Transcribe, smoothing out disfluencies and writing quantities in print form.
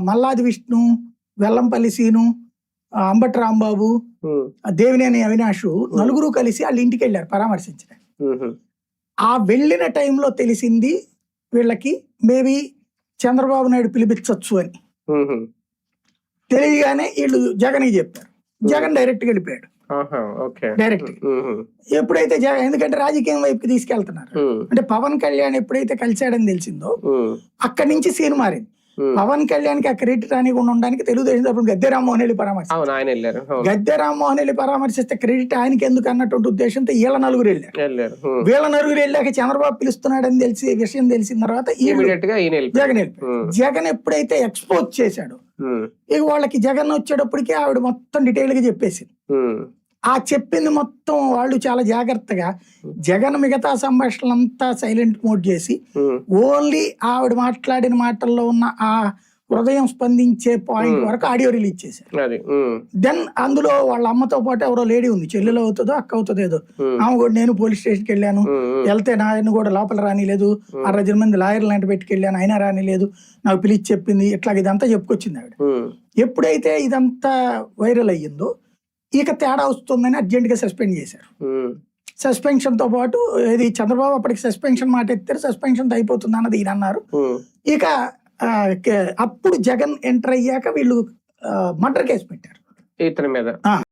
Malladi Vishnu, Vellampalli scene, Ambati Rambabu, Devineni Avinash నలుగురు కలిసి వాళ్ళ ఇంటికి వెళ్ళారు పరామర్శించడానికి. ఆ వెళ్ళిన టైంలో తెలిసింది వీళ్ళకి మేబీ చంద్రబాబు నాయుడు పిలిపించవచ్చు అని. తెలియగానే వీళ్ళు జగన్కి చెప్పారు. జగన్ డైరెక్ట్ గా వెళ్ళిపోయాడు. డైరెక్ట్ ఎప్పుడైతే ఎందుకంటే రాజకీయం వైపుకి తీసుకెళ్తున్నారు అంటే పవన్ కళ్యాణ్ ఎప్పుడైతే కలిశాడని తెలిసిందో అక్కడి నుంచి సీన్ మారింది. పవన్ కళ్యాణ్ కి ఆ క్రెడిట్ రానికుండా ఉండడానికి తెలుగుదేశం తరపున గద్దె రామ్మోహన్ వెళ్ళి పరామర్శిస్తారు. గద్దె రామ్మోహన్ వెళ్ళి పరామర్శిస్తే క్రెడిట్ ఆయనకి ఎందుకు అన్నటువంటి ఉద్దేశంతో వీళ్ళ నలుగురు వెళ్ళారు. వీళ్ళ నలుగురు వెళ్ళాక చంద్రబాబు పిలుస్తున్నాడని విషయం తెలిసిన తర్వాత జగన్ వెళ్ళిపోయాడు. జగన్ ఎప్పుడైతే ఎక్స్పోజ్ చేశాడు ఇక వాళ్ళకి జగన్ వచ్చేటప్పటికి ఆవిడ మొత్తం డీటెయిల్ గా చెప్పేసింది. ఆ చెప్పింది మొత్తం వాళ్ళు చాలా జాగ్రత్తగా జగన్ మిగతా సంభాషణలంతా సైలెంట్ మోడ్ చేసి ఓన్లీ ఆవిడ మాట్లాడిన మాటల్లో ఉన్న ఆ హృదయం స్పందించే పాయింట్ వరకు ఆడియో రిలీజ్ చేశారు. దెన్ అందులో వాళ్ళ అమ్మతో పాటు ఎవరో లేడీ ఉంది, చెల్లెలు అవుతుందో అక్క అవుతుందో ఏదో, ఆమె కూడా నేను పోలీస్ స్టేషన్కి వెళ్ళాను, వెళ్తే నాయన కూడా లోపల రానిలేదు, 60 మంది లాయర్లు అంటే పెట్టుకెళ్ళాను అయినా రానిలేదు, నాకు పిలిచి చెప్పింది, ఇట్లా ఇదంతా చెప్పుకొచ్చింది ఆవిడ. ఎప్పుడైతే ఇదంతా వైరల్ అయ్యిందో ఇక తేడా వస్తుందని అర్జెంట్ గా సస్పెండ్ చేశారు. సస్పెన్షన్ తో పాటు ఇది చంద్రబాబు అప్పటికి సస్పెన్షన్ మాట ఎత్తారు, సస్పెన్షన్ అయిపోతుంది అన్నది ఈయన అన్నారు. ఇక అప్పుడు జగన్ ఎంటర్ అయ్యాక వీళ్ళు మర్డర్ కేసు పెట్టారు ఇతని మీద.